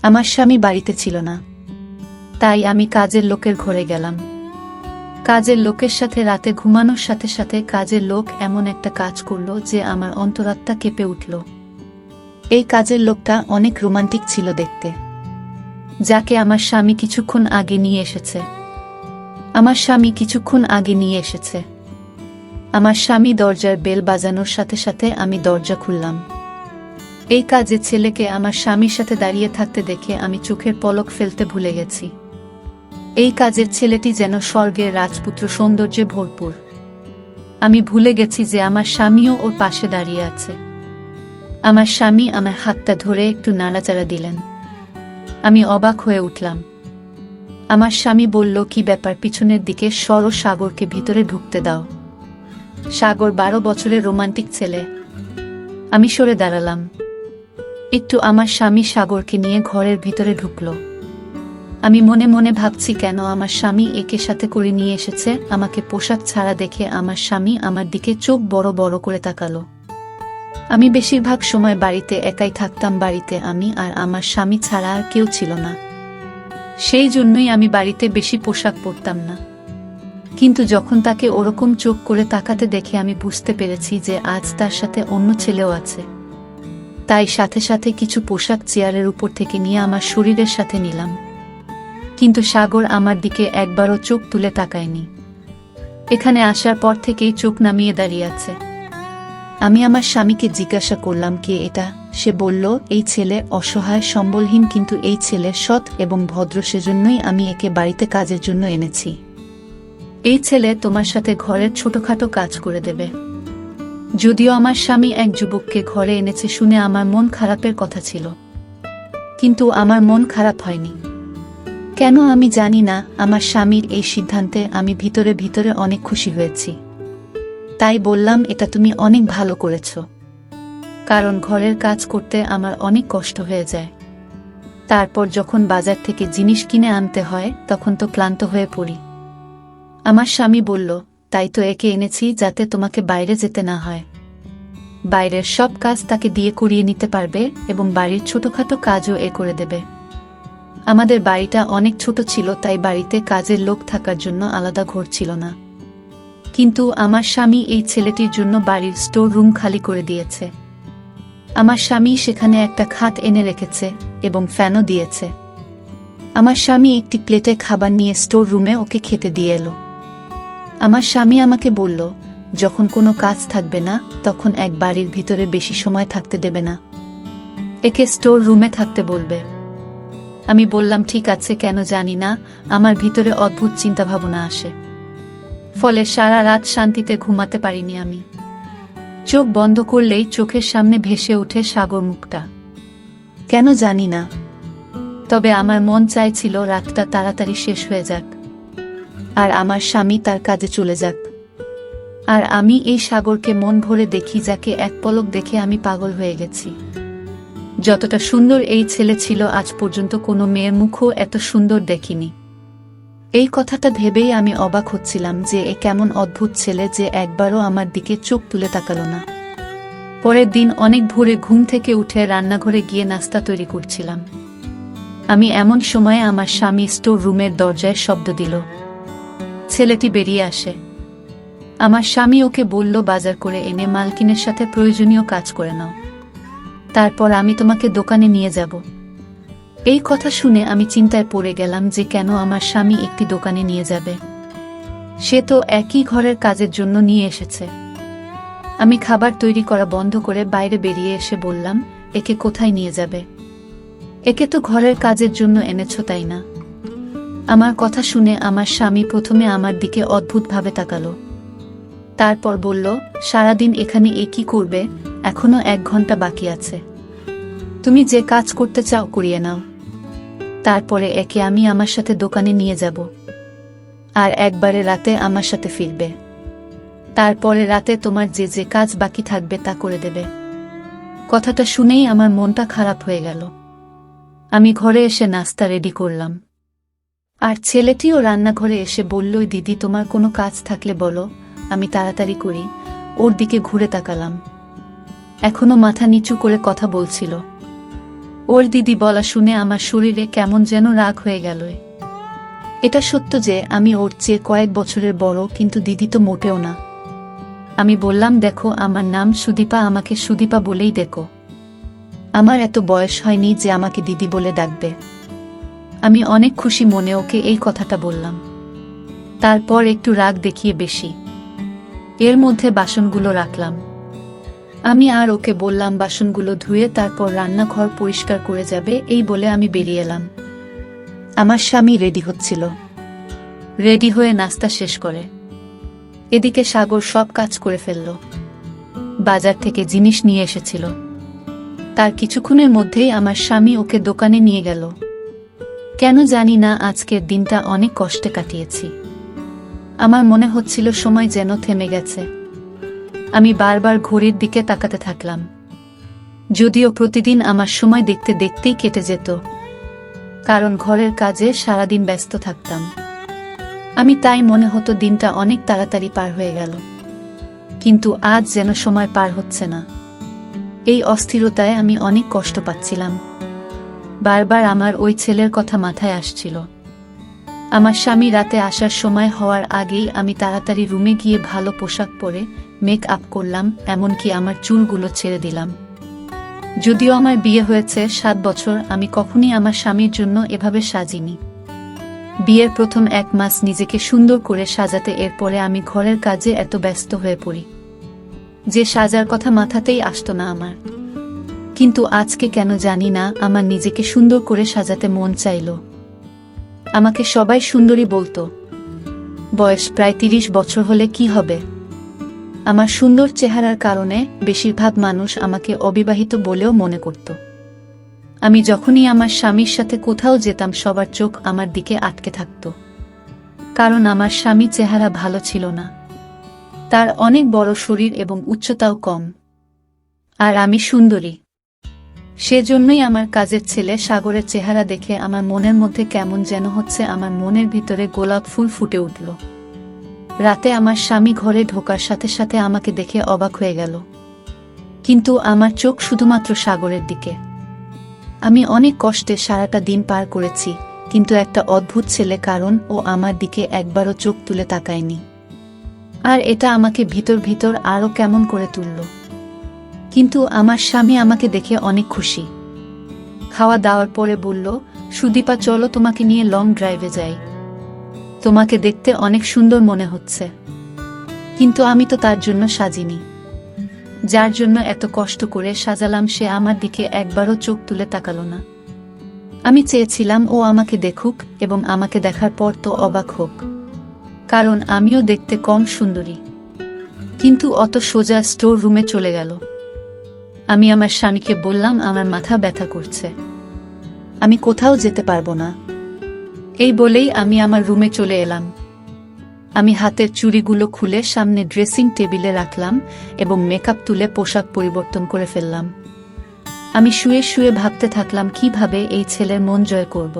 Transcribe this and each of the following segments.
আমার স্বামী বাড়িতে ছিল না, তাই আমি কাজের লোকের ঘরে গেলাম। কাজের লোকের সাথে রাতে ঘুমানোর সাথে সাথে কাজের লোক এমন একটা কাজ করল যে আমার অন্তরাত্মা কেঁপে উঠল। এই কাজের লোকটা অনেক রোমান্টিক ছিল দেখতে, যাকে আমার স্বামী কিছুক্ষণ আগে নিয়ে এসেছে। আমার স্বামী দরজার বেল বাজানোর সাথে সাথে আমি দরজা খুললাম। এই কাজের ছেলেকে আমার স্বামীর সাথে দাঁড়িয়ে থাকতে দেখে আমি চোখের পলক ফেলতে ভুলে গেছি। এই কাজের ছেলেটি যেন স্বর্গের রাজপুত্র সৌন্দর্যে ভরপুর। আমি ভুলে গেছি যে আমার স্বামীও ওর পাশে দাঁড়িয়ে আছে। আমার স্বামী আমার হাতটা ধরে একটু নাড়াচাড়া দিলেন। আমি অবাক হয়ে উঠলাম। আমার স্বামী বলল, কি ব্যাপার, পিছনের দিকে সরো, সাগরকে ভিতরে ঢুকতে দাও। সাগর 12 বছরের রোমান্টিক ছেলে। আমি সরে দাঁড়ালাম একটু। আমার স্বামী সাগরকে নিয়ে ঘরের ভিতরে ঢুকল। আমি মনে মনে ভাবছি, কেন আমার স্বামী একে সাথে করে নিয়ে এসেছে। আমাকে পোশাক ছাড়া দেখে আমার স্বামী আমার দিকে চোখ বড় বড় করে তাকালো। আমি বেশিরভাগ সময় বাড়িতে একাই থাকতাম। বাড়িতে আমি আর আমার স্বামী ছাড়া আর কেউ ছিল না, সেই জন্যই আমি বাড়িতে বেশি পোশাক পরতাম না। কিন্তু যখন তাকে ওরকম চোখ করে তাকাতে দেখে আমি বুঝতে পেরেছি যে আজ তার সাথে অন্য ছেলেও আছে। তাই সাথে সাথে কিছু পোশাক চেয়ারের উপর থেকে নিয়ে আমার শরীরের সাথে নিলাম। কিন্তু সাগর আমার দিকে একবারও চোখ তুলে তাকায়নি। এখানে আসার পর থেকেই চোখ নামিয়ে দাঁড়িয়ে আছে। আমি আমার স্বামীকে জিজ্ঞাসা করলাম, কে এটা? সে বলল, এই ছেলে অসহায় সম্বলহীন, কিন্তু এই ছেলে সৎ এবং ভদ্র, সেজন্যই আমি একে বাড়িতে কাজের জন্য এনেছি। এই ছেলে তোমার সাথে ঘরের ছোটখাটো কাজ করে দেবে। যদিও আমার স্বামী এক যুবককে ঘরে এনেছে শুনে আমার মন খারাপের কথা ছিল, কিন্তু আমার মন খারাপ হয়নি। কেন আমি জানি না। আমার স্বামীর এই সিদ্ধান্তে আমি ভিতরে ভিতরে অনেক খুশি হয়েছি। তাই বললাম, এটা তুমি অনেক ভালো করেছ, কারণ ঘরের কাজ করতে আমার অনেক কষ্ট হয়ে যায়। তারপর যখন বাজার থেকে জিনিস কিনে আনতে হয় তখন তো ক্লান্ত হয়ে পড়ি। আমার স্বামী বলল, তাই তো একে এনেছি, যাতে তোমাকে বাইরে যেতে না হয়। বাইরের সব কাজ তাকে দিয়ে করিয়ে নিতে পারবে এবং বাড়ির ছোটখাটো কাজও এ করে দেবে। আমাদের বাড়িটা অনেক ছোট ছিল, তাই বাড়িতে কাজের লোক থাকার জন্য আলাদা ঘর ছিল না। কিন্তু আমার স্বামী এই ছেলেটির জন্য বাড়ির স্টোর রুম খালি করে দিয়েছে। আমার স্বামী সেখানে একটা খাট এনে রেখেছে এবং ফ্যানও দিয়েছে। আমার স্বামী একটি প্লেটে খাবার নিয়ে স্টোর রুমে ওকে খেতে দিয়ে এলো। আমার স্বামী আমাকে বলল, যখন কোনো কাজ থাকবে না তখন এক বাড়ির ভিতরে বেশি সময় থাকতে দেবে না, একে স্টোর রুমে থাকতে বলবে। আমি বললাম, ঠিক আছে। কেন জানি না, আমার ভিতরে অদ্ভুত চিন্তাভাবনা আসে, ফলে সারা রাত শান্তিতে ঘুমাতে পারিনি আমি। চোখ বন্ধ করলেই চোখের সামনে ভেসে ওঠে সাগর মুখটা। কেন জানি না, তবে আমার মন চাইছিল রাতটা তাড়াতাড়ি শেষ হয়ে যাক আর আমার স্বামী তার কাজে চলে যাক, আর আমি এই সাগরকে মন ভরে দেখি, যাকে এক পলক দেখে আমি পাগল হয়ে গেছি। যতটা সুন্দর এই ছেলে ছিল, আজ পর্যন্ত কোনো মেয়ের মুখও এত সুন্দর দেখিনি। এই কথাটা ভেবেই আমি অবাক হচ্ছিলাম যে এ কেমন অদ্ভুত ছেলে যে একবারও আমার দিকে চোখ তুলে তাকালো না। পরের দিন অনেক ভোরে ঘুম থেকে উঠে রান্নাঘরে গিয়ে নাস্তা তৈরি করছিলাম। আমি এমন সময়ে আমার স্বামী স্টোর রুমের দরজায় শব্দ দিল। ছেলেটি বেরিয়ে আসে। আমার স্বামী ওকে বলল, বাজার করে এনে মালকিনের সাথে প্রয়োজনীয় কাজ করে নাও, তারপর আমি তোমাকে দোকানে নিয়ে যাব। এই কথা শুনে আমি চিন্তায় পড়ে গেলাম যে কেন আমার স্বামী একটি দোকানে নিয়ে যাবে। সে তো একই ঘরের কাজের জন্য নিয়ে এসেছে। আমি খাবার তৈরি করা বন্ধ করে বাইরে বেরিয়ে এসে বললাম, একে কোথায় নিয়ে যাবে? একে তো ঘরের কাজের জন্য এনেছো, তাই না? আমার কথা শুনে আমার স্বামী প্রথমে আমার দিকে অদ্ভুতভাবে তাকালো, তারপর বলল, সারাদিন এখানে এ কি করবে? এখনো 1 ঘন্টা বাকি আছে, তুমি যে কাজ করতে চাও করিয়ে নাও, তারপরে একে আমি আমার সাথে দোকানে নিয়ে যাব, আর একবারে রাতে আমার সাথে ফিরবে। তারপরে রাতে তোমার যে যে কাজ বাকি থাকবে তা করে দেবে। কথাটা শুনেই আমার মনটা খারাপ হয়ে গেল। আমি ঘরে এসে নাস্তা রেডি করলাম, আর ছেলেটিও রান্নাঘরে এসে বলল, দিদি, তোমার কোনো কাজ থাকলে বলো, আমি তাড়াতাড়ি করি। ওর দিকে ঘুরে তাকালাম, এখনো মাথা নিচু করে কথা বলছিল। ওর দিদি বলা শুনে আমার শরীরে কেমন যেন রাগ হয়ে গেল। এটা সত্য যে আমি ওর চেয়ে কয়েক বছরের বড়, কিন্তু দিদি তো মোটেও না। আমি বললাম, দেখো, আমার নাম সুদীপা, আমাকে সুদীপা বলেই ডেকো। আমার এত বয়স হয়নি যে আমাকে দিদি বলে ডাকবে। আমি অনেক খুশি মনে ওকে এই কথাটা বললাম। তারপর একটু রাগ দেখিয়ে বেশি এর মধ্যে বাসনগুলো রাখলাম। আমি আর ওকে বললাম বাসনগুলো ধুয়ে তারপর রান্নাঘর পরিষ্কার করে যাবে, এই বলে আমি বেরিয়ে এলাম। আমার স্বামী রেডি হচ্ছিল। রেডি হয়ে নাস্তা শেষ করে এদিকে সাগর সব কাজ করে ফেলল। বাজার থেকে জিনিস নিয়ে এসেছিল। তার কিছুক্ষণের মধ্যেই আমার স্বামী ওকে দোকানে নিয়ে গেল। কেন জানি না আজকের দিনটা অনেক কষ্টে কাটিয়েছি। আমার মনে হচ্ছিল সময় যেন থেমে গেছে। আমি বারবার ঘড়ির দিকে তাকাতে থাকলাম, যদিও প্রতিদিন আমার সময় দেখতে দেখতেই কেটে যেত, কারণ ঘরের কাজে সারাদিন ব্যস্ত থাকতাম। আমি তাই মনে হতো দিনটা অনেক তাড়াতাড়ি পার হয়ে গেল, কিন্তু আজ যেন সময় পার হচ্ছে না। এই অস্থিরতায় আমি অনেক কষ্ট পাচ্ছিলাম। বারবার আমার ওই ছেলের কথা মাথায় আসছিল। আমার স্বামী রাতে আসার সময় হওয়ার আগেই আমি তাড়াতাড়ি রুমে গিয়ে ভালো পোশাক পরে মেক আপ করলাম, এমনকি আমার চুলগুলো ছেড়ে দিলাম। যদিও আমার বিয়ে হয়েছে 7 বছর, আমি কখনই আমার স্বামীর জন্য এভাবে সাজিনি। বিয়ের প্রথম 1 মাস নিজেকে সুন্দর করে সাজাতে, এরপরে আমি ঘরের কাজে এত ব্যস্ত হয়ে পড়ি যে সাজার কথা মাথাতেই আসতো না আমার। কিন্তু আজকে কেন জানি না আমার নিজেকে সুন্দর করে সাজাতে মন চাইল। আমাকে সবাই সুন্দরী বলতো। বয়স প্রায় 30 বছর হলে কি হবে? আমার সুন্দর চেহারার কারণে বেশিরভাগ মানুষ আমাকে অবিবাহিত বলেও মনে করত। আমি যখনই আমার স্বামীর সাথে কোথাও যেতাম সবার চোখ আমার দিকে আটকে থাকত, কারণ আমার স্বামী চেহারা ভালো ছিল না। তার অনেক বড় শরীর এবং উচ্চতাও কম, আর আমি সুন্দরী। সেজন্যই আমার কাজের ছেলে সাগরের চেহারা দেখে আমার মনের মধ্যে কেমন যেন হচ্ছে, আমার মনের ভিতরে গোলাপ ফুল ফুটে উঠল। রাতে আমার স্বামী ঘরে ঢোকার সাথে সাথে আমাকে দেখে অবাক হয়ে গেল, কিন্তু আমার চোখ শুধুমাত্র সাগরের দিকে। আমি অনেক কষ্টে সারাটা দিন পার করেছি, কিন্তু একটা অদ্ভুত ছেলে, কারণ ও আমার দিকে একবারও চোখ তুলে তাকায়নি। আর এটা আমাকে ভিতর ভিতর আরো কেমন করে তুলল। কিন্তু আমার স্বামী আমাকে দেখে অনেক খুশি। খাওয়া দাওয়ার পরে বলল, সুদীপা, চলো তোমাকে নিয়ে লং ড্রাইভে যাই। তোমাকে দেখতে অনেক সুন্দর মনে হচ্ছে। কিন্তু আমি তো তার জন্য সাজিনি। যার জন্য এত কষ্ট করে সাজালাম সে আমার দিকে একবারও চোখ তুলে তাকালো না। আমি চেয়েছিলাম ও আমাকে দেখুক এবং আমাকে দেখার পর তো অবাক হোক, কারণ আমিও দেখতে কম সুন্দরী। কিন্তু অত সোজা স্টোর রুমে চলে গেল। আমি আমার স্বামীকে বললাম, আমার মাথা ব্যথা করছে, আমি কোথাও যেতে পারবো না। এই বলেই আমি আমার রুমে চলে এলাম। আমি হাতের চুড়িগুলো খুলে সামনে ড্রেসিং টেবিলে রাখলাম এবং মেকআপ তুলে পোশাক পরিবর্তন করে ফেললাম। আমি শুয়ে শুয়ে ভাবতে থাকলাম কিভাবে এই ছেলের মন জয় করব।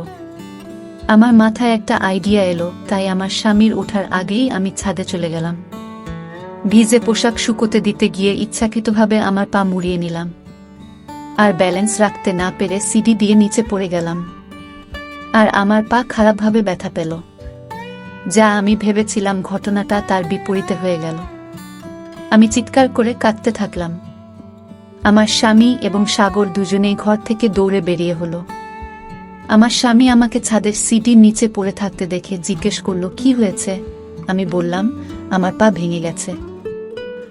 আমার মাথায় একটা আইডিয়া এলো, তাই আমার স্বামীর ওঠার আগেই আমি ছাদে চলে গেলাম। ভিজে পোশাক শুকোতে দিতে গিয়ে ইচ্ছাকৃতভাবে আমার পা মুড়িয়ে নিলাম, আর ব্যালেন্স রাখতে না পেরে সিঁড়ি দিয়ে নিচে পড়ে গেলাম। আর আমার পা খারাপভাবে ব্যথা পেল। যা আমি ভেবেছিলাম ঘটনাটা তার বিপরীতে হয়ে গেল। আমি চিৎকার করে কাঁদতে থাকলাম। আমার স্বামী এবং সাগর দুজনেই ঘর থেকে দৌড়ে বেরিয়ে হলো। আমার স্বামী আমাকে ছাদের সিঁড়ির নিচে পড়ে থাকতে দেখে জিজ্ঞেস করলো, কি হয়েছে? আমি বললাম, আমার পা ভেঙে গেছে।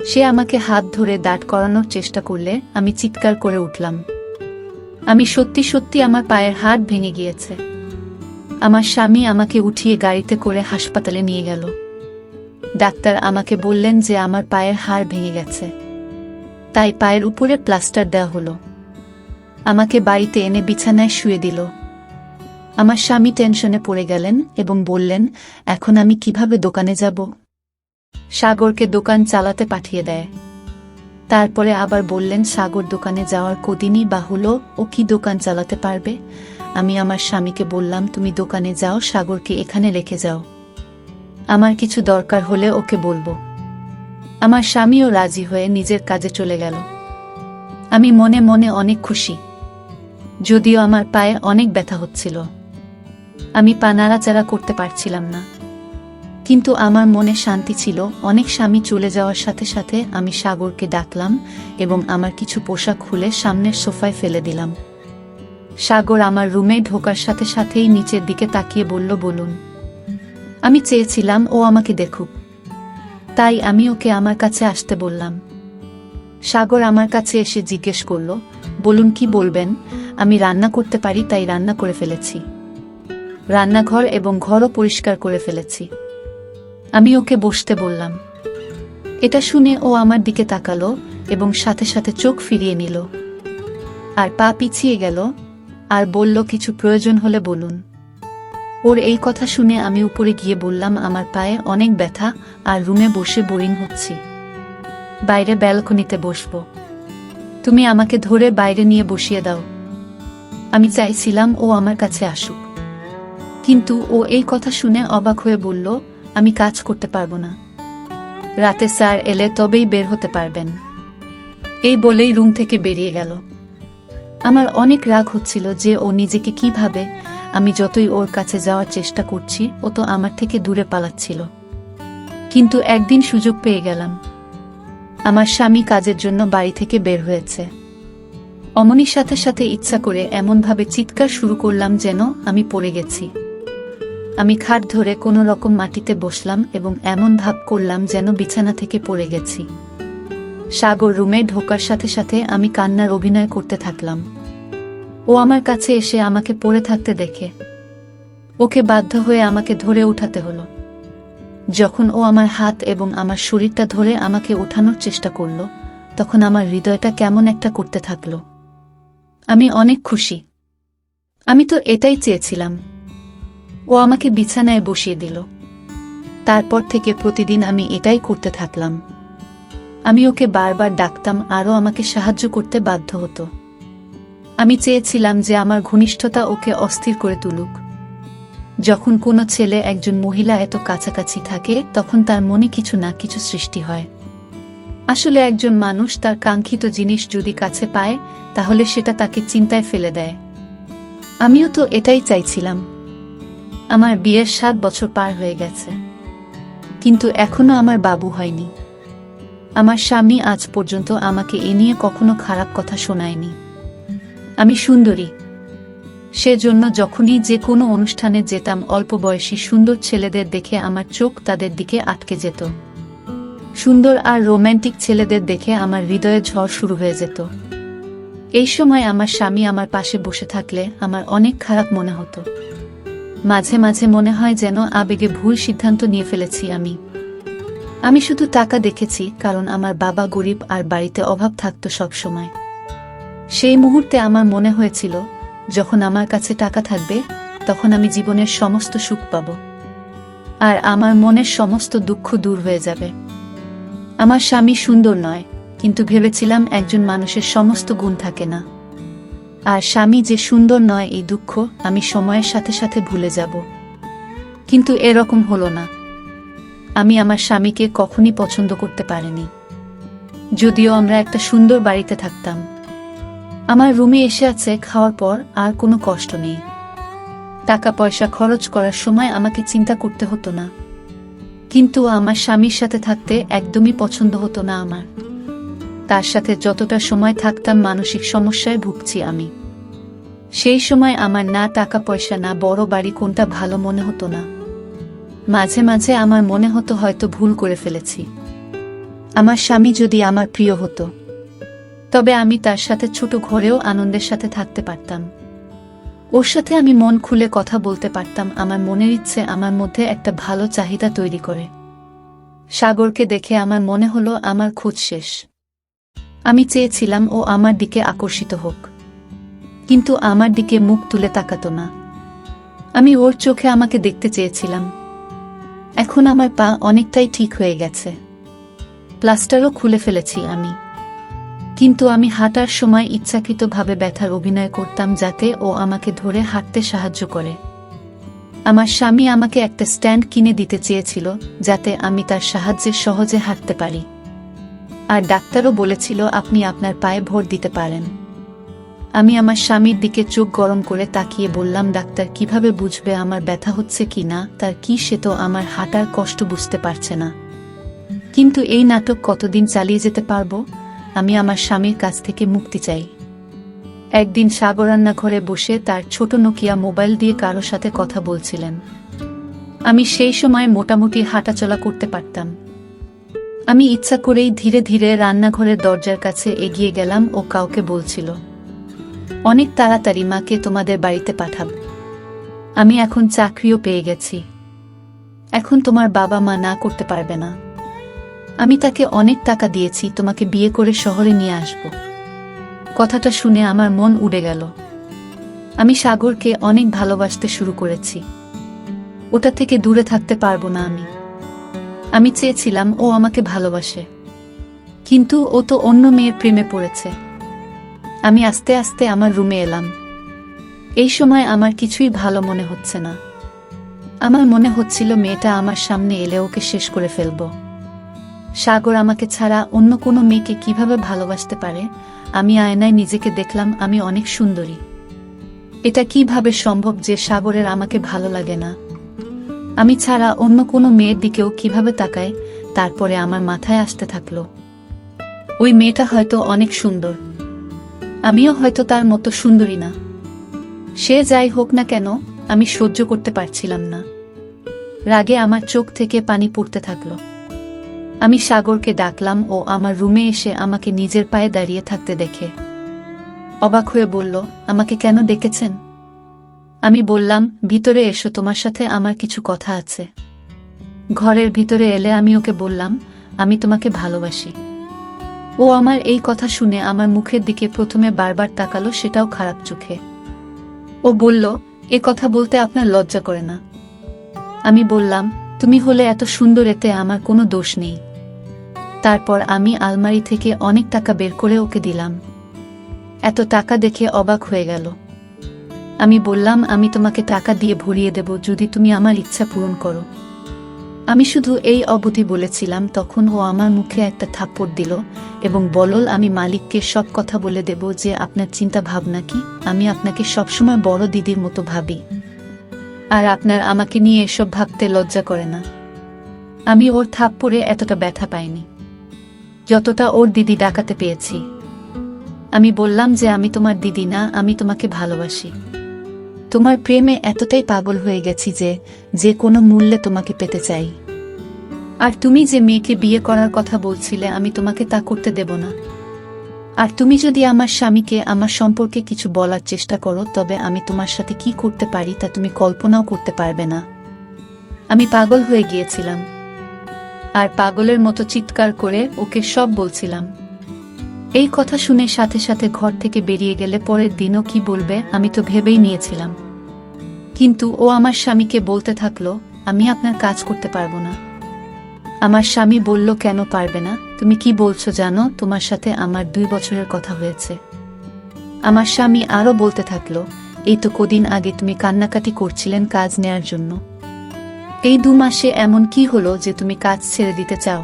সে আমাকে হাত ধরে দাঁড় করানোর চেষ্টা করলে আমি চিৎকার করে উঠলাম, আমি সত্যি সত্যি আমার পায়ের হাড় ভেঙে গিয়েছে। আমার স্বামী আমাকে উঠিয়ে গাড়িতে করে হাসপাতালে নিয়ে গেল। ডাক্তার আমাকে বললেন যে আমার পায়ের হাড় ভেঙে গেছে, তাই পায়ের উপরে প্লাস্টার দেওয়া হলো। আমাকে বাড়িতে এনে বিছানায় শুয়ে দিল। আমার স্বামী টেনশনে পড়ে গেলেন এবং বললেন, এখন আমি কিভাবে দোকানে যাব? সাগরকে দোকান চালাতে পাঠিয়ে দেয়। তারপরে আবার বললেন, সাগর দোকানে যাওয়ার কদিনই বা হলো, ও কি দোকান চালাতে পারবে? আমি আমার স্বামীকে বললাম, তুমি দোকানে যাও, সাগরকে এখানে রেখে যাও, আমার কিছু দরকার হলে ওকে বলবো। আমার স্বামীও রাজি হয়ে নিজের কাজে চলে গেল। আমি মনে মনে অনেক খুশি। যদিও আমার পায়ে অনেক ব্যথা হচ্ছিল। আমি পা নাড়াচাড়া করতে পারছিলাম না, কিন্তু আমার মনে শান্তি ছিল। অনেক স্বামী চলে যাওয়ার সাথে সাথে আমি সাগরকে ডাকলাম এবং আমার কিছু পোশাক খুলে সামনের সোফায় ফেলে দিলাম। সাগর আমার রুমে ঢোকার সাথে সাথেই নিচের দিকে তাকিয়ে বলল, বলুন। আমি চেয়েছিলাম ও আমাকে দেখুক, তাই আমি ওকে আমার কাছে আসতে বললাম। সাগর আমার কাছে এসে জিজ্ঞেস করল, বলুন কি বলবেন? আমি রান্না করতে পারি, তাই রান্না করে ফেলেছি। রান্নাঘর এবং ঘরও পরিষ্কার করে ফেলেছি। আমি ওকে বসতে বললাম। এটা শুনে ও আমার দিকে তাকালো এবং সাথে সাথে চোখ ফিরিয়ে নিল আর পা পিছিয়ে গেল আর বলল, কিছু প্রয়োজন হলে বলুন। ওর এই কথা শুনে আমি উপরে গিয়ে বললাম, আমার পায়ে অনেক ব্যথা আর রুমে বসে বোরিং হচ্ছি, বাইরে ব্যালকনিতে বসবো। তুমি আমাকে ধরে বাইরে নিয়ে বসিয়ে দাও। আমি চাইছিলাম ও আমার কাছে আসুক, কিন্তু ও এই কথা শুনে অবাক হয়ে বলল, আমি কাজ করতে পারবো না, রাতে স্যার এলে তবেই বের হতে পারবেন। এই বলেই রুম থেকে বেরিয়ে গেল। আমার অনেক রাগ হচ্ছিল যে ও নিজেকে কি ভাবে। আমি যতই ওর কাছে যাওয়ার চেষ্টা করছি, ও তো আমার থেকে দূরে পালাচ্ছিল। কিন্তু একদিন সুযোগ পেয়ে গেলাম। আমার স্বামী কাজের জন্য বাড়ি থেকে বের হয়েছে। অমনির সাথে সাথে ইচ্ছা করে এমনভাবে চিৎকার শুরু করলাম যেন আমি পড়ে গেছি। আমি খাট ধরে কোনো রকম মাটিতে বসলাম এবং এমন ভাব করলাম যেন বিছানা থেকে পড়ে গেছি। সাগর রুমে ঢোকার সাথে সাথে আমি কান্নার অভিনয় করতে থাকলাম। ও আমার কাছে এসে আমাকে পড়ে থাকতে দেখে ওকে বাধ্য হয়ে আমাকে ধরে উঠাতে হলো। যখন ও আমার হাত এবং আমার শরীরটা ধরে আমাকে ওঠানোর চেষ্টা করল, তখন আমার হৃদয়টা কেমন একটা করতে থাকলো। আমি অনেক খুশি। আমি তো এটাই চেয়েছিলাম। ও আমাকে বিছানায় বসিয়ে দিল। তারপর থেকে প্রতিদিন আমি এটাই করতে থাকলাম। আমি ওকে বারবার ডাকতাম, আরও আমাকে সাহায্য করতে বাধ্য হতো। আমি চেয়েছিলাম যে আমার ঘনিষ্ঠতা ওকে অস্থির করে তুলুক। যখন কোনো ছেলে একজন মহিলা এত কাছাকাছি থাকে, তখন তার মনে কিছু না কিছু সৃষ্টি হয়। আসলে একজন মানুষ তার কাঙ্ক্ষিত জিনিস যদি কাছে পায়, তাহলে সেটা তাকে চিন্তায় ফেলে দেয়। আমিও তো এটাই চাইছিলাম। আমার বিয়ের 7 বছর পার হয়ে গেছে, কিন্তু এখনো আমার বাবু হয়নি। আমার স্বামী আজ পর্যন্ত আমাকে এ নিয়ে কখনো খারাপ কথা শোনায়নি। আমি সুন্দরী, সেজন্য যখনই যে কোনো অনুষ্ঠানে যেতাম, অল্প বয়সী সুন্দর ছেলেদের দেখে আমার চোখ তাদের দিকে আটকে যেত। সুন্দর আর রোম্যান্টিক ছেলেদের দেখে আমার হৃদয়ে ঝড় শুরু হয়ে যেত। এই সময় আমার স্বামী আমার পাশে বসে থাকলে আমার অনেক খারাপ মনে হতো। মাঝে মাঝে মনে হয় যেন আবেগে ভুল সিদ্ধান্ত নিয়ে ফেলেছি আমি শুধু টাকা দেখেছি, কারণ আমার বাবা গরিব আর বাড়িতে অভাব থাকতো সব সময়। সেই মুহূর্তে আমার মনে হয়েছিল, যখন আমার কাছে টাকা থাকবে, তখন আমি জীবনের সমস্ত সুখ পাব আর আমার মনের সমস্ত দুঃখ দূর হয়ে যাবে। আমার স্বামী সুন্দর নয়, কিন্তু ভেবেছিলাম একজন মানুষের সমস্ত গুণ থাকে না। আর স্বামী যে সুন্দর নয়, এই দুঃখ আমি সময়ের সাথে সাথে ভুলে যাব। কিন্তু এরকম হলো না। আমি আমার স্বামীকে কখনই পছন্দ করতে পারিনি, যদিও আমরা একটা সুন্দর বাড়িতে থাকতাম। আমার রুমে এসে আছে, খাওয়ার পর আর কোনো কষ্ট নেই। টাকা পয়সা খরচ করার সময় আমাকে চিন্তা করতে হতো না। কিন্তু আমার স্বামীর সাথে থাকতে একদমই পছন্দ হতো না আমার। তার সাথে যতটা সময় থাকতাম, মানসিক সমস্যায় ভুগছি আমি। সেই সময় আমার না টাকা পয়সা না বড় বাড়ি কোনটা ভালো মনে হতো না। মাঝে মাঝে আমার মনে হতো হয়তো ভুল করে ফেলেছি। আমার স্বামী যদি আমার প্রিয় হতো, তবে আমি তার সাথে ছোট ঘরেও আনন্দের সাথে থাকতে পারতাম। ওর সাথে আমি মন খুলে কথা বলতে পারতাম। আমার মনের ইচ্ছে আমার মধ্যে একটা ভালো চাহিদা তৈরি করে। সাগরকে দেখে আমার মনে হলো আমার খোঁজ শেষ। আমি চেয়েছিলাম ও আমার দিকে আকর্ষিত হোক, কিন্তু আমার দিকে মুখ তুলে তাকাতো না। আমি ওর চোখে আমাকে দেখতে চেয়েছিলাম। এখন আমার পা অনেকটাই ঠিক হয়ে গেছে, প্লাস্টারও খুলে ফেলেছি আমি। কিন্তু আমি হাঁটার সময় ইচ্ছাকৃতভাবে ব্যথার অভিনয় করতাম, যাতে ও আমাকে ধরে হাঁটতে সাহায্য করে। আমার স্বামী আমাকে একটা স্ট্যান্ড কিনে দিতে চেয়েছিল, যাতে আমি তার সাহায্যে সহজে হাঁটতে পারি। আর ডাক্তারও বলেছিল, আপনি আপনার পায়ে ভর দিতে পারেন। আমি আমার স্বামীর দিকে চোখ গরম করে তাকিয়ে বললাম, ডাক্তার কিভাবে বুঝবে আমার ব্যথা হচ্ছে কি না? তার কি, সে তো আমার হাঁটার কষ্ট বুঝতে পারছে না। কিন্তু এই নাটক কতদিন চালিয়ে যেতে পারবো? আমি আমার স্বামীর কাছ থেকে মুক্তি চাই। একদিন সাগর রান্নাঘরে বসে তার ছোট নোকিয়া মোবাইল দিয়ে কারো সাথে কথা বলছিলেন। আমি সেই সময় মোটামুটি হাঁটাচলা করতে পারতাম। আমি ইচ্ছা করেই ধীরে ধীরে রান্নাঘরের দরজার কাছে এগিয়ে গেলাম। ও কাউকে বলছিল, অনেক তাড়াতাড়ি মাকে তোমাদের বাড়িতে পাঠাব। আমি এখন চাকরিও পেয়ে গেছি। এখন তোমার বাবা মা না করতে পারবে না। আমি তাকে অনেক টাকা দিয়েছি, তোমাকে বিয়ে করে শহরে নিয়ে আসব। কথাটা শুনে আমার মন উড়ে গেল। আমি সাগরকে অনেক ভালোবাসতে শুরু করেছি। ওটা থেকে দূরে থাকতে পারবো না আমি চেয়েছিলাম ও আমাকে ভালোবাসে, কিন্তু ও তো অন্য মেয়ের প্রেমে পড়েছে। আমি আস্তে আস্তে আমার রুমে এলাম। এই সময় আমার কিছুই ভালো মনে হচ্ছে না। আমার মনে হচ্ছিল মেয়েটা আমার সামনে এলে ওকে শেষ করে ফেলব। সাগর আমাকে ছাড়া অন্য কোনো মেয়েকে কিভাবে ভালোবাসতে পারে? আমি আয়নায় নিজেকে দেখলাম, আমি অনেক সুন্দরী। এটা কিভাবে সম্ভব যে সাগরের আমাকে ভালো লাগে না? আমি ছাড়া অন্য কোনো মেয়ের দিকেও কিভাবে তাকায়? তারপরে আমার মাথায় আসতে থাকলো, ওই মেয়েটা হয়তো অনেক সুন্দর, আমিও হয়তো তার মতো সুন্দরী না। সে যাই হোক না কেন, আমি সহ্য করতে পারছিলাম না। রাগে আমার চোখ থেকে পানি পড়তে থাকলো। আমি সাগরকে ডাকলাম। ও আমার রুমে এসে আমাকে নিজের পায়ে দাঁড়িয়ে থাকতে দেখে অবাক হয়ে বলল, আমাকে কেন ডেকেছেন? আমি বললাম, ভিতরে এসো, তোমার সাথে আমার কিছু কথা আছে। ঘরের ভিতরে এলে আমি ওকে বললাম, আমি তোমাকে ভালোবাসি। ও আমার এই কথা শুনে আমার মুখের দিকে প্রথমে বারবার তাকালো, সেটাও খারাপ চোখে। ও বলল, এ কথা বলতে আপনার লজ্জা করে না? আমি বললাম, তুমি হলে এত সুন্দর, এতে আমার কোনো দোষ নেই। তারপর আমি আলমারি থেকে অনেক টাকা বের করে ওকে দিলাম। এত টাকা দেখে অবাক হয়ে গেল। আমি বললাম, আমি তোমাকে টাকা দিয়ে ভরিয়ে দেব যদি তুমি আমার ইচ্ছা পূরণ করো। আমি শুধু এই অবধি বলেছিলাম, তখন ও আমার মুখে একটা থাপ্পড় দিল এবং বলল, আমি মালিককে সব কথা বলে দেব যে আপনার চিন্তা ভাবনা কি। আমি আপনাকে সবসময় বড় দিদির মতো ভাবি, আর আপনার আমাকে নিয়ে এসব ভাবতে লজ্জা করে না। আমি ওর থাপ্পড়ে এতটা ব্যথা পাইনি যতটা ওর দিদি ডাকাতে পেয়েছি। আমি বললাম যে আমি তোমার দিদি না, আমি তোমাকে ভালোবাসি। তোমার প্রেমে এতটাই পাগল হয়ে গেছি যে যে কোনো মূল্যে তোমাকে পেতে চাই। আর তুমি যে মেয়েকে বিয়ে করার কথা বলছিলে, আমি তোমাকে তা করতে দেব না। আর তুমি যদি আমার স্বামীকে আমার সম্পর্কে কিছু বলার চেষ্টা করো, তবে আমি তোমার সাথে কি করতে পারি তা তুমি কল্পনাও করতে পারবে না। আমি পাগল হয়ে গিয়েছিলাম, আর পাগলের মতো চিৎকার করে ওকে সব বলছিলাম। এই কথা শুনে সাথে সাথে ঘর থেকে বেরিয়ে গেলে পরের দিনও কি বলবে আমি তো ভেবেই নিয়েছিলাম। কিন্তু ও আমার স্বামীকে বলতে থাকলো, আমি আপনার কাজ করতে পারবো না। আমার স্বামী বলল, কেন পারবে না? তুমি কি বলছো জানো? তোমার সাথে আমার 2 বছরের কথা হয়েছে। আমার স্বামী আরো বলতে থাকলো, এই তো কদিন আগে তুমি কান্নাকাটি করছিলেন কাজ নেয়ার জন্য। এই 2 মাসে এমন কি হলো যে তুমি কাজ ছেড়ে দিতে চাও?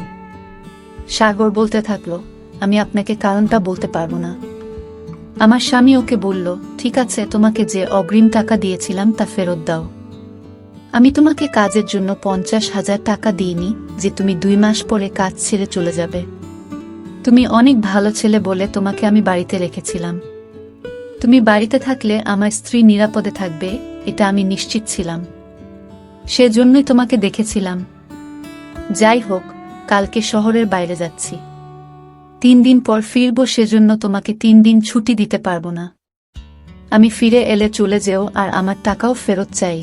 সাগর বলতে থাকলো, আমি আপনাকে কারণটা বলতে পারবো না। আমার স্বামী ওকে বলল, ঠিক আছে, তোমাকে যে অগ্রিম টাকা দিয়েছিলাম তা ফেরত দাও। আমি তোমাকে কাজের জন্য 50,000 টাকা দিইনি যে তুমি 2 মাস পরে কাজ ছেড়ে চলে যাবে। তুমি অনেক ভালো ছেলে বলে তোমাকে আমি বাড়িতে রেখেছিলাম। তুমি বাড়িতে থাকলে আমার স্ত্রী নিরাপদে থাকবে, এটা আমি নিশ্চিত ছিলাম। সেজন্যই তোমাকে দেখেছিলাম। যাই হোক, কালকে শহরের বাইরে যাচ্ছি। 3 দিন পর ফিরব, সেজন্য তোমাকে 3 দিন ছুটি দিতে পারবো না। আমি ফিরে এলে চলে যেও, আর আমার টাকাও ফেরত চাই।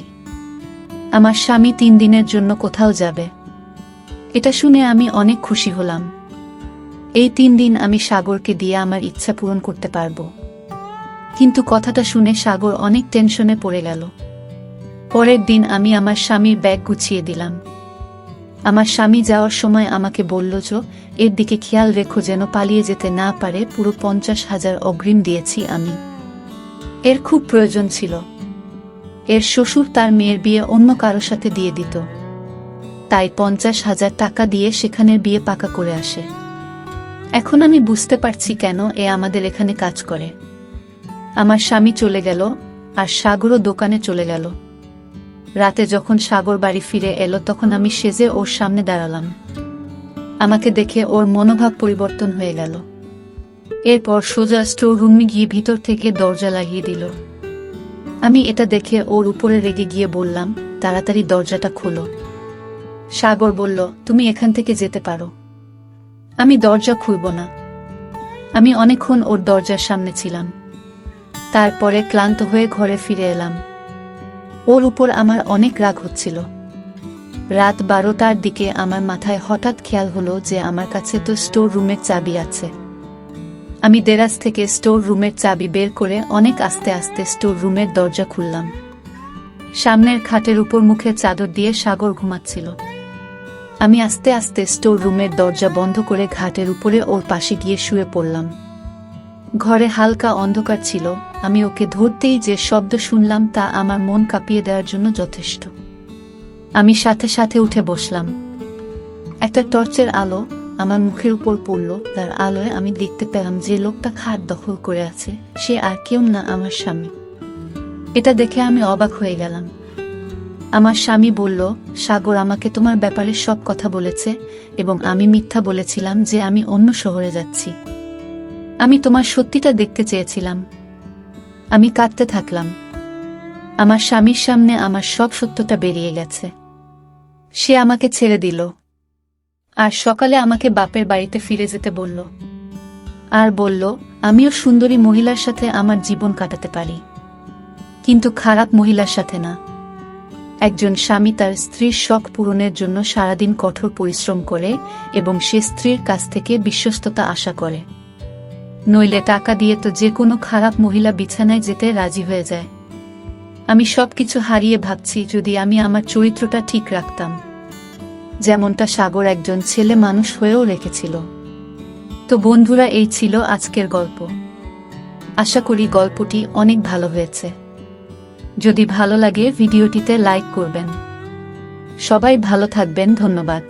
আমার স্বামী 3 দিনের জন্য কোথাও যাবে। এটা শুনে আমি অনেক খুশি হলাম। এই 3 দিন আমি সাগরকে দিয়ে আমার ইচ্ছা পূরণ করতে পারবো। কিন্তু কথাটা শুনে সাগর অনেক টেনশনে পড়ে গেল। পরের দিন আমি আমার স্বামীর ব্যাগ গুছিয়ে দিলাম। আমার স্বামী যাওয়ার সময় আমাকে বলল, যে এর দিকে খেয়াল রেখো যেন পালিয়ে যেতে না পারে। পুরো 50,000 অগ্রিম দিয়েছি আমি। এর খুব প্রয়োজন ছিল। এর শ্বশুর তার মেয়ের বিয়ে অন্য কারো সাথে দিয়ে দিত, তাই 50,000 টাকা দিয়ে সেখানের বিয়ে পাকা করে আসে। এখন আমি বুঝতে পারছি কেন এ আমাদের এখানে কাজ করে। আমার স্বামী চলে গেল, আর সাগরও দোকানে চলে গেল। রাতে যখন সাগর বাড়ি ফিরে এলো তখন আমি সেজে ওর সামনে দাঁড়ালাম। আমাকে দেখে ওর মনোভাব পরিবর্তন হয়ে গেল। এরপর সোজা স্টোর রুমে গিয়ে ভিতর থেকে দরজা লাগিয়ে দিল। আমি এটা দেখে ওর উপরে রেগে গিয়ে বললাম, তাড়াতাড়ি দরজাটা খোলো। সাগর বলল, তুমি এখান থেকে যেতে পারো। আমি দরজা খুলব না। আমি অনেকক্ষণ ওর দরজার সামনে ছিলাম। তারপরে ক্লান্ত হয়ে ঘরে ফিরে এলাম। ওর উপর আমার অনেক রাগ হচ্ছিল। রাত 12টার দিকে আমার মাথায় হঠাৎ খেয়াল হলো যে আমার কাছে তো স্টোর রুমের চাবি আছে। আমি দেরাজ থেকে স্টোর রুমের চাবি বের করে অনেক আস্তে আস্তে স্টোর রুমের দরজা খুললাম। সামনের খাটের উপর মুখে চাদর দিয়ে সাগর ঘুমাচ্ছিল। আমি আস্তে আস্তে স্টোর রুমের দরজা বন্ধ করে ঘাটের উপরে ওর পাশে গিয়ে শুয়ে পড়লাম। ঘরে হালকা অন্ধকার ছিল। আমি ওকে ধরতেই যে শব্দ শুনলাম তা আমার মন কাঁপিয়ে দেওয়ার জন্য যথেষ্ট। আমি সাথে সাথে উঠে বসলাম। একটা টর্চের আলো আমার মুখের উপর পড়ল। তার আলোয় আমি দেখতে পেলাম যে লোকটা খাট দখল করে আছে সে আর কেউ না, আমার স্বামী। এটা দেখে আমি অবাক হয়ে গেলাম। আমার স্বামী বলল, সাগর আমাকে তোমার ব্যাপারে সব কথা বলেছে এবং আমি মিথ্যা বলেছিলাম যে আমি অন্য শহরে যাচ্ছি। আমি তোমার সত্যিটা দেখতে চেয়েছিলাম। আমি কাঁদতে থাকলাম। আমার স্বামীর সামনে আমার সব সত্যটা বেরিয়ে গেছে। সে আমাকে ছেড়ে দিল আর সকালে আমাকে বাপের বাড়িতে ফিরে যেতে বলল, আর বলল আমিও সুন্দরী মহিলার সাথে আমার জীবন কাটাতে পারি, কিন্তু খারাপ মহিলার সাথে না। একজন স্বামী তার স্ত্রীর শখ পূরণের জন্য সারাদিন কঠোর পরিশ্রম করে এবং সে স্ত্রীর কাছ থেকে বিশ্বস্ততা আশা করে, নইলে টাকা দিয়ে তো যে কোনো খারাপ মহিলা বিছানায় যেতে রাজি হয়ে যায়। আমি সবকিছু হারিয়ে ভাবছি যদি আমি আমার চরিত্রটা ঠিক রাখতাম, যেমনটা সাগর একজন ছেলে মানুষ হয়েও রেখেছিল। তো বন্ধুরা, এই ছিল আজকের গল্প। আশা করি গল্পটি অনেক ভালো হয়েছে। যদি ভালো লাগে ভিডিওটিতে লাইক করবেন। সবাই ভালো থাকবেন। ধন্যবাদ।